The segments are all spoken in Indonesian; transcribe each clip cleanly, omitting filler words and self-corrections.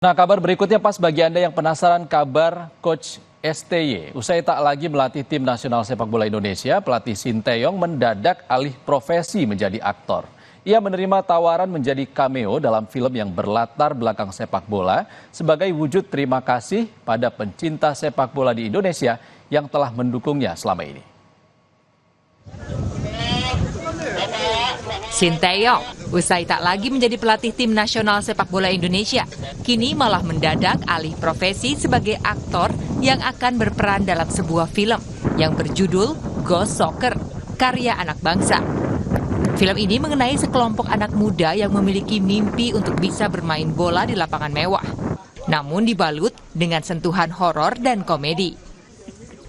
Nah, kabar berikutnya pas bagi Anda yang penasaran kabar Coach STY. Usai tak lagi melatih tim nasional sepak bola Indonesia, pelatih Sinteyong mendadak alih profesi menjadi aktor. Ia menerima tawaran menjadi cameo dalam film yang berlatar belakang sepak bola sebagai wujud terima kasih pada pencinta sepak bola di Indonesia yang telah mendukungnya selama ini. Sinteyong, usai tak lagi menjadi pelatih tim nasional sepak bola Indonesia, kini malah mendadak alih profesi sebagai aktor yang akan berperan dalam sebuah film yang berjudul Ghost Soccer, karya anak bangsa. Film ini mengenai sekelompok anak muda yang memiliki mimpi untuk bisa bermain bola di lapangan mewah, namun dibalut dengan sentuhan horor dan komedi.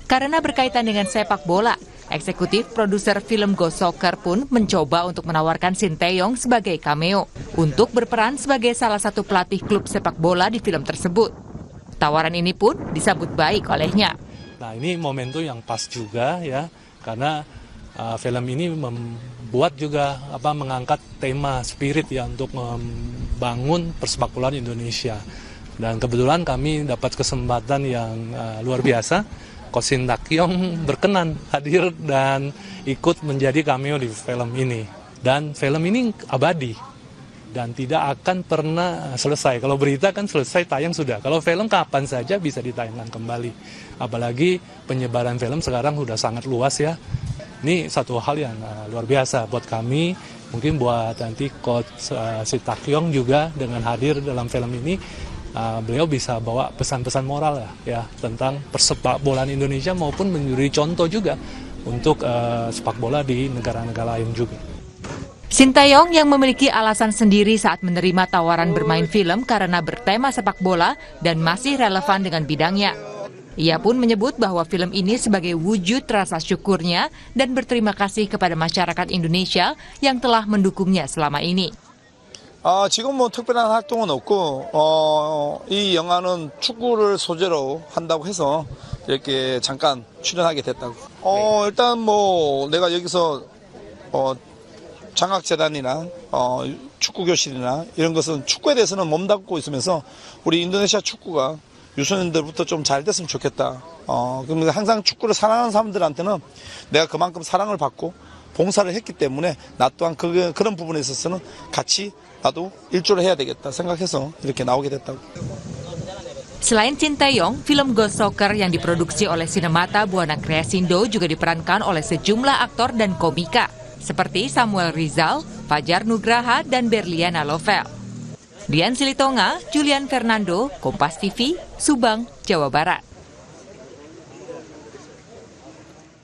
Karena berkaitan dengan sepak bola, eksekutif produser film Ghost Soccer pun mencoba untuk menawarkan Sinteyong sebagai cameo untuk berperan sebagai salah satu pelatih klub sepak bola di film tersebut. Tawaran ini pun disambut baik olehnya. Nah, ini momentum yang pas juga ya, karena film ini membuat juga mengangkat tema spirit ya untuk membangun persepak bolaan Indonesia. Dan kebetulan kami dapat kesempatan yang luar biasa. Coach Sinteyong berkenan hadir dan ikut menjadi cameo di film ini. Dan film ini abadi dan tidak akan pernah selesai. Kalau berita kan selesai, tayang sudah. Kalau film kapan saja bisa ditayangkan kembali. Apalagi penyebaran film sekarang sudah sangat luas ya. Ini satu hal yang luar biasa buat kami. Mungkin buat nanti Coach Sinteyong juga dengan hadir dalam film ini. Beliau bisa bawa pesan-pesan moral ya tentang persepak bolaan Indonesia maupun menjadi contoh juga untuk sepak bola di negara-negara lain juga. Sinteyong yang memiliki alasan sendiri saat menerima tawaran bermain film karena bertema sepak bola dan masih relevan dengan bidangnya. Ia pun menyebut bahwa film ini sebagai wujud rasa syukurnya dan berterima kasih kepada masyarakat Indonesia yang telah mendukungnya selama ini. 지금 특별한 활동은 없고 이 영화는 축구를 소재로 한다고 해서 이렇게 잠깐 출연하게 됐다고. 일단 내가 여기서 장학재단이나 축구 교실이나 이런 것은 축구에 대해서는 몸담고 있으면서 우리 인도네시아 축구가 유소년들부터 좀 잘 됐으면 좋겠다. 그러면 항상 축구를 사랑하는 사람들한테는 내가 그만큼 사랑을 받고 봉사를 했기 때문에 나 또한 그런 부분에 있어서는 같이 나도 일조를 해야 되겠다 생각해서 이렇게 나오게 됐다고. Selain Sinteyong, film Ghost Soccer yang diproduksi oleh Sinemata Buana Kreasindo juga diperankan oleh sejumlah aktor dan komika seperti Samuel Rizal, Fajar Nugraha, dan Berliana Lovel. Dian Silitonga, Julian Fernando, Kompas TV, Subang, Jawa Barat.